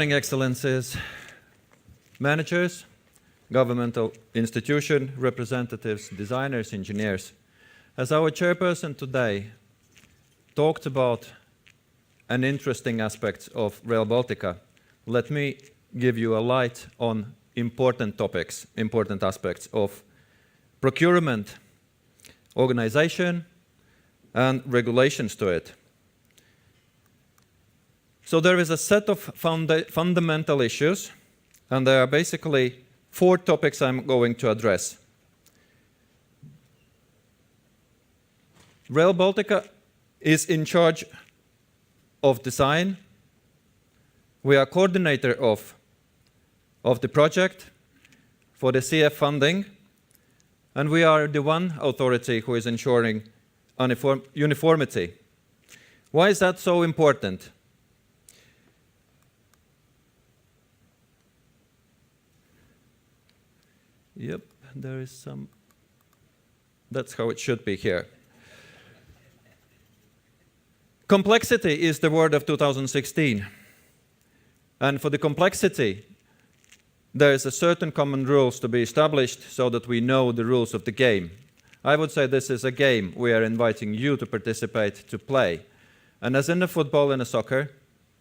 morning, Excellencies, managers, governmental institution representatives, designers, engineers. As our chairperson today talked about an interesting aspect of Rail Baltica, let me give you a light on important topics, important aspects of procurement, organization, and regulations to it. So there is a set of fundamental issues, and there are basically 4 topics I'm going to address. Rail Baltica is in charge of design. We are coordinator of the project for the CF funding, and we are the one authority who is ensuring uniformity. Why is that so important? Yep, there is some. That's how it should be here. Complexity is the word of 2016. And for the complexity, there is a certain common rules to be established so that we know the rules of the game. I would say this is a game we are inviting you to participate, to play. And as in a football and a soccer,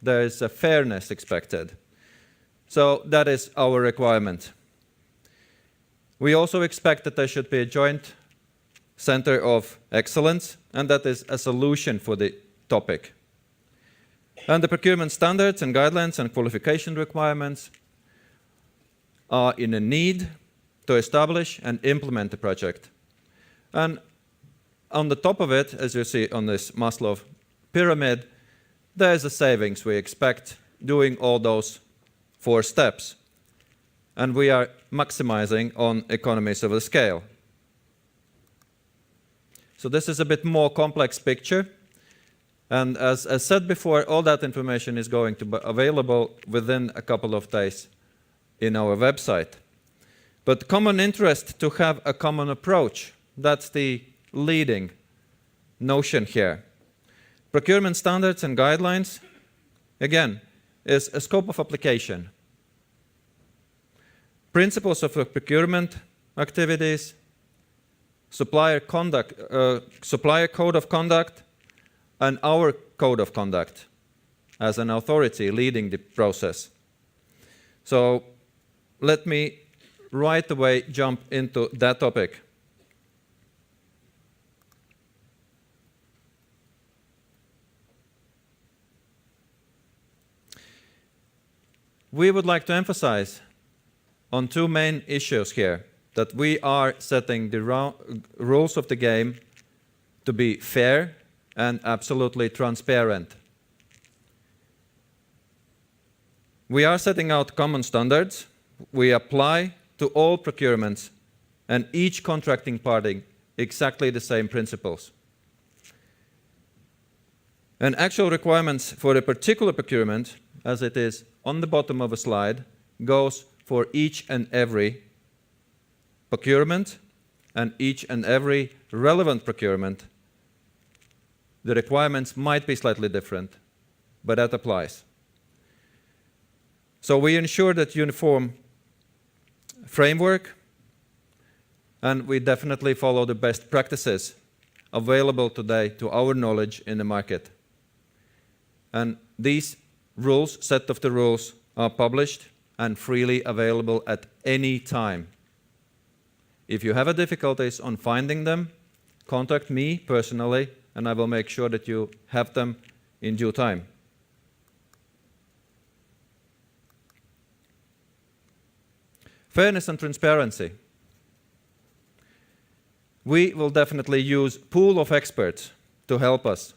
there is a fairness expected. So that is our requirement. We also expect that there should be a joint center of excellence, and that is a solution for the topic. And the procurement standards and guidelines and qualification requirements are in a need to establish and implement the project. And on the top of it, as you see on this Maslow pyramid, there is a savings we expect doing all those 4 steps. And we are maximizing on economies of scale. So this is a bit more complex picture. And as said before, all that information is going to be available within a couple of days in our website. But common interest to have a common approach, that's the leading notion here. Procurement standards and guidelines, again, is a scope of application. Principles of procurement activities, supplier code of conduct, and our code of conduct as an authority leading the process. So let me right away jump into that topic. We would like to emphasize on 2 main issues here, that we are setting the rules of the game to be fair and absolutely transparent. We are setting out common standards. We apply to all procurements and each contracting party exactly the same principles. And actual requirements for a particular procurement, as it is on the bottom of a slide, goes for each and every procurement and each and every relevant procurement. The requirements might be slightly different, but that applies. So we ensure that uniform framework, and we definitely follow the best practices available today to our knowledge in the market. And these rules, set of the rules, are published and freely available at any time. If you have difficulties on finding them, contact me personally, and I will make sure that you have them in due time. Fairness and transparency. We will definitely use a pool of experts to help us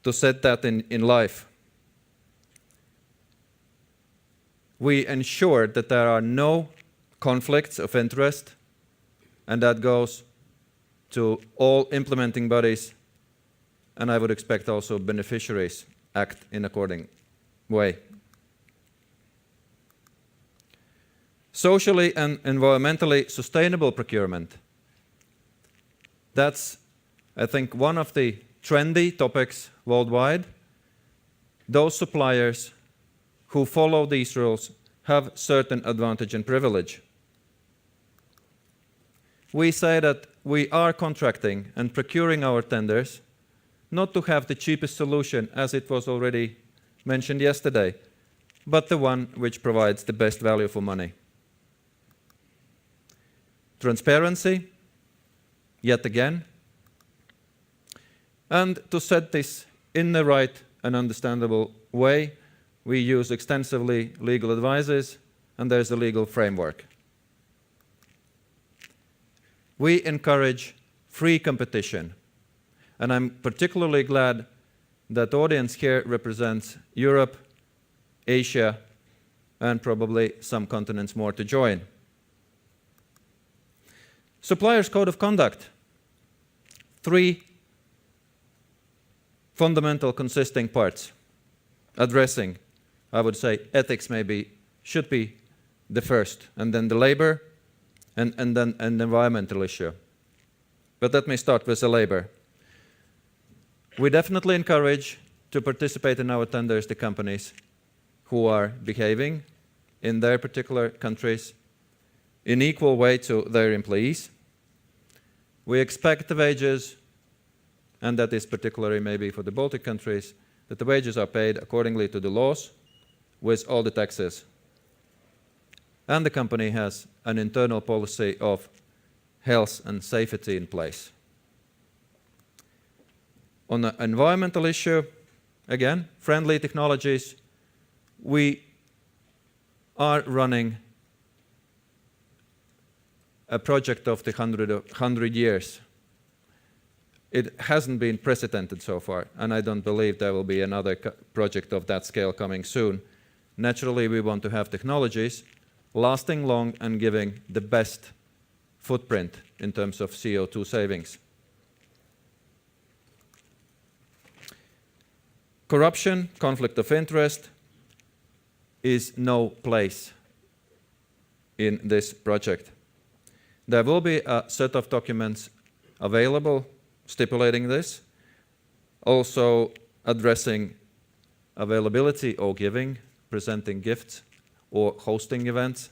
to set that in life. We ensure that there are no conflicts of interest, and that goes to all implementing bodies, and I would expect also beneficiaries act in according way. Socially and environmentally sustainable procurement. That's, I think, one of the trendy topics worldwide. Those suppliers who follow these rules have certain advantage and privilege. We say that we are contracting and procuring our tenders not to have the cheapest solution, as it was already mentioned yesterday, but the one which provides the best value for money. Transparency, yet again, and to set this in the right and understandable way, we use extensively legal advices, and there's a legal framework. We encourage free competition, and I'm particularly glad that the audience here represents Europe, Asia, and probably some continents more to join. Supplier's Code of Conduct. 3 fundamental consisting parts addressing, I would say, ethics should be the first, and then the labor, and then an environmental issue. But let me start with the labor. We definitely encourage to participate in our tenders the companies who are behaving in their particular countries in equal way to their employees. We expect the wages, and that is particularly maybe for the Baltic countries, that the wages are paid accordingly to the laws with all the taxes. And the company has an internal policy of health and safety in place. On the environmental issue, again, friendly technologies, we are running a project of the 100 years. It hasn't been precedented so far, and I don't believe there will be another project of that scale coming soon. Naturally, we want to have technologies lasting long and giving the best footprint in terms of CO2 savings. Corruption, conflict of interest is no place in this project. There will be a set of documents available stipulating this, also addressing availability or giving, presenting gifts or hosting events.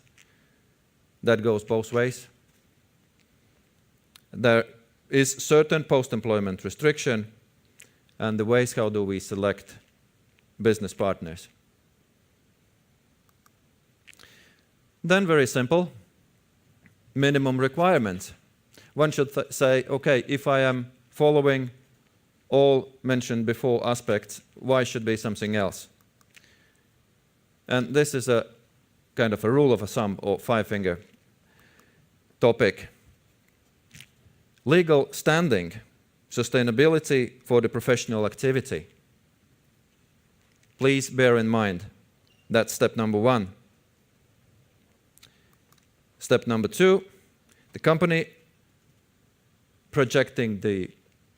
That goes both ways. There is certain post-employment restriction and the ways how do we select business partners. Then very simple, minimum requirements. One should say, okay, if I am following all mentioned before aspects, why should be something else? And this is a kind of a rule of a thumb or five-finger topic. Legal standing, sustainability for the professional activity. Please bear in mind that's step number 1. Step number 2, the company projecting the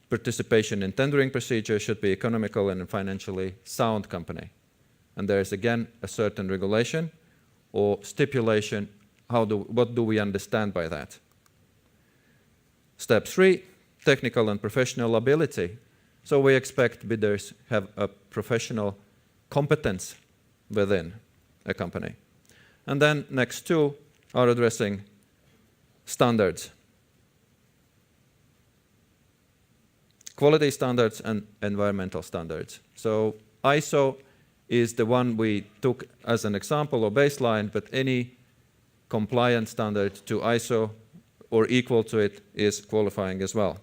participation in tendering procedure should be economical and financially sound company. And there is again a certain regulation or stipulation, what do we understand by that? Step 3, technical and professional ability. So we expect bidders have a professional competence within a company. And then next 2 are addressing standards. Quality standards and environmental standards. So ISO is the one we took as an example or baseline, but any compliance standard to ISO or equal to it is qualifying as well.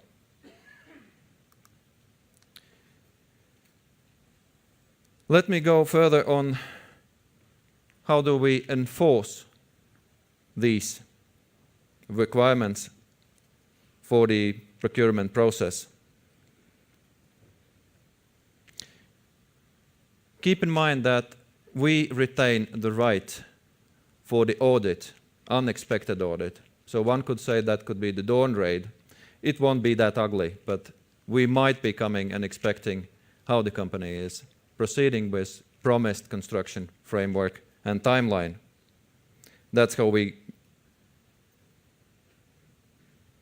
Let me go further on how do we enforce these requirements for the procurement process. Keep in mind that we retain the right for the audit, unexpected audit. So one could say that could be the dawn raid. It won't be that ugly, but we might be coming and expecting how the company is proceeding with promised construction framework and timeline. That's how we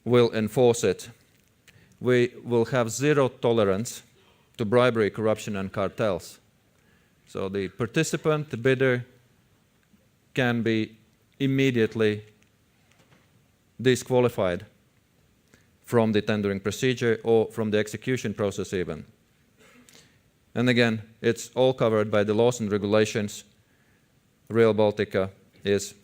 will enforce it. We will have zero tolerance to bribery, corruption, and cartels. So the participant, the bidder, can be immediately disqualified from the tendering procedure or from the execution process even. And again, it's all covered by the laws and regulations Rail Baltica is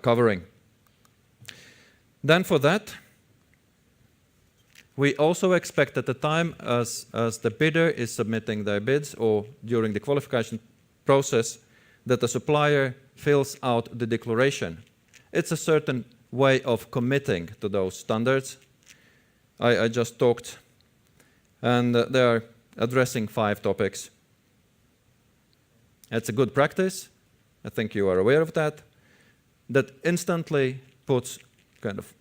covering. Then for that, we also expect at the time as the bidder is submitting their bids or during the qualification process that the supplier fills out the declaration. It's a certain way of committing to those standards I just talked, and they are addressing 5 topics. It's a good practice. I think you are aware of that. That instantly puts kind of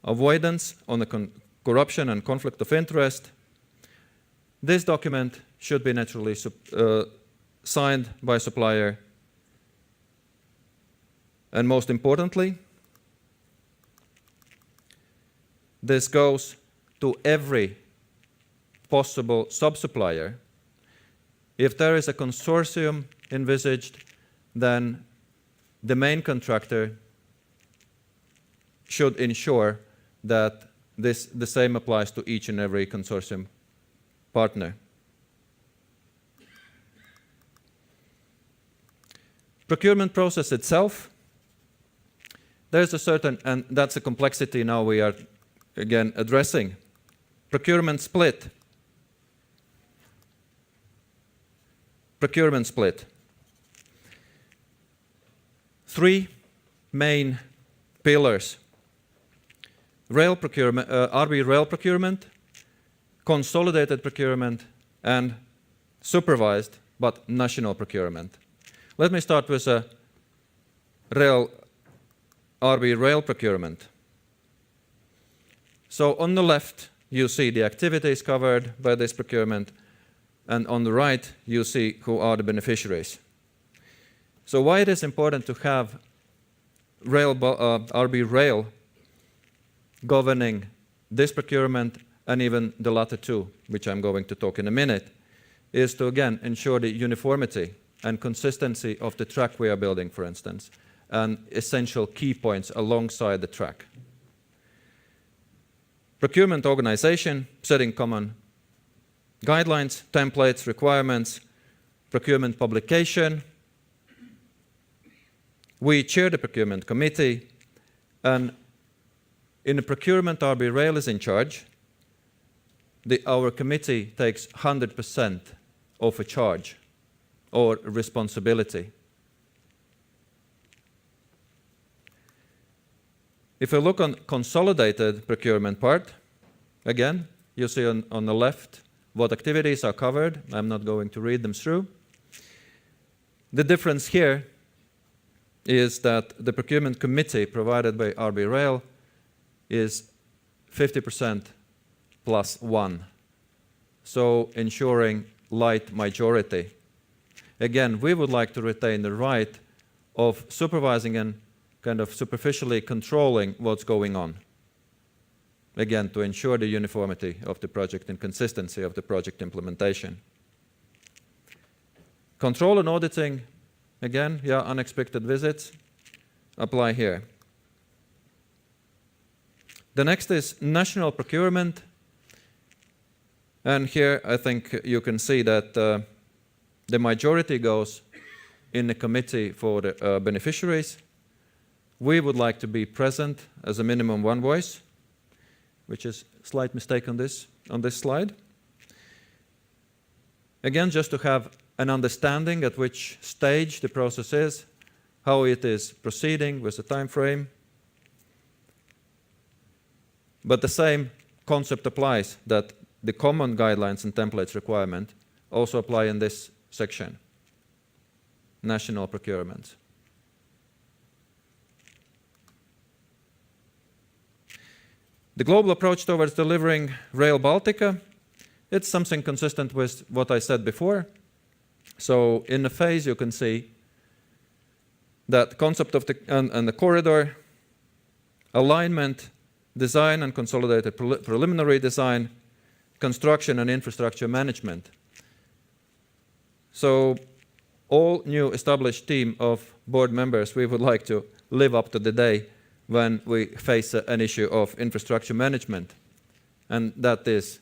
avoidance on the corruption and conflict of interest. This document should be naturally signed by supplier. And most importantly, this goes to every possible sub-supplier. If there is a consortium envisaged, then the main contractor should ensure that the same applies to each and every consortium partner. Procurement process itself, there's a certain, and that's a complexity now we are again addressing. Procurement split. Procurement split. 3 main pillars. Rail procurement, RB rail procurement, consolidated procurement, and supervised but national procurement. Let me start with RB rail procurement. So on the left, you see the activities covered by this procurement, and on the right, you see who are the beneficiaries. So why it is important to have RB Rail governing this procurement and even the latter 2, which I'm going to talk in a minute, is to again ensure the uniformity and consistency of the track we are building, for instance, and essential key points alongside the track. Procurement organization, setting common guidelines, templates, requirements, procurement publication. We chair the procurement committee, and in the procurement, RB Rail is in charge. Our committee takes 100% of a charge or responsibility. If we look on consolidated procurement part, again, you see on the left what activities are covered. I'm not going to read them through. The difference here is that the procurement committee provided by RB Rail is 50% plus 1, so ensuring light majority. Again, we would like to retain the right of supervising and kind of superficially controlling what's going on. Again, to ensure the uniformity of the project and consistency of the project implementation. Control and auditing, again, unexpected visits, apply here. The next is national procurement. And here I think you can see that the majority goes in the committee for the beneficiaries. We would like to be present as a minimum 1 voice, which is a slight mistake on this slide. Again, just to have an understanding at which stage the process is, how it is proceeding with the time frame. But the same concept applies, that the common guidelines and templates requirement also apply in this section, national procurement. The global approach towards delivering Rail Baltica, it's something consistent with what I said before. So in the phase you can see that concept of and the corridor, alignment design and consolidated preliminary design, construction and infrastructure management. So all new established team of board members, we would like to live up to the day when we face an issue of infrastructure management. And that is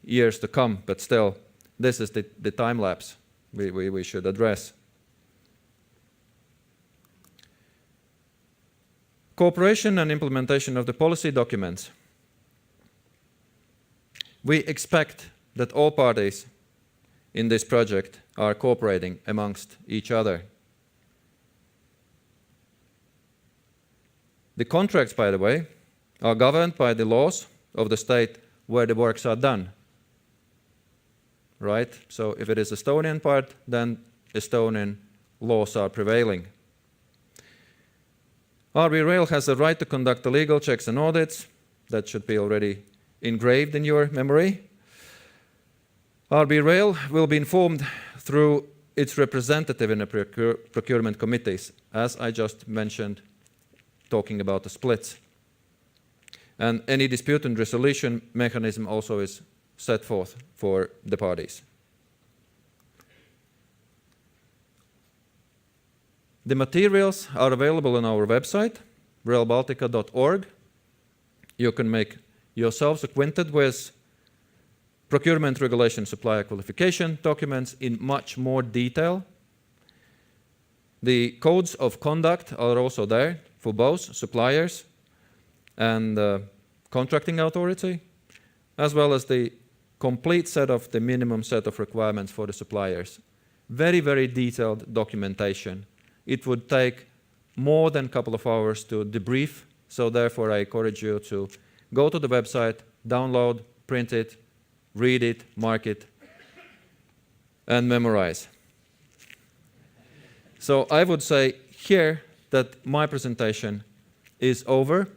years to come, but still, this is the time lapse we should address. Cooperation and implementation of the policy documents. We expect that all parties in this project are cooperating amongst each other. The contracts, by the way, are governed by the laws of the state where the works are done. Right? So if it is Estonian part, then Estonian laws are prevailing. RB Rail has the right to conduct the legal checks and audits. That should be already engraved in your memory. RB Rail will be informed through its representative in the procurement committees, as I just mentioned, talking about the splits. And any dispute and resolution mechanism also is set forth for the parties. The materials are available on our website, railbaltica.org. You can make yourselves acquainted with procurement regulation supplier qualification documents in much more detail. The codes of conduct are also there for both suppliers and contracting authority, as well as the complete set of the minimum set of requirements for the suppliers. Very, very detailed documentation. It would take more than a couple of hours to debrief, so therefore I encourage you to go to the website, download, print it, read it, mark it, and memorize. So I would say here that my presentation is over,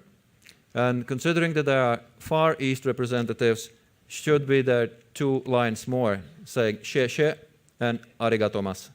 and considering that there are Far East representatives, should be there 2 lines more saying "she" and "arigato mas."